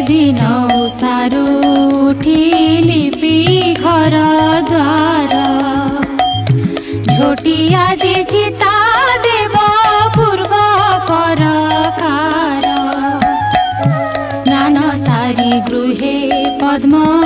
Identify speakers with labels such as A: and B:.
A: दिन सारू लिपि घर द्वार झोटिया दिछि ता देव पूर्व परकार स्नान सारी गृहे पद्म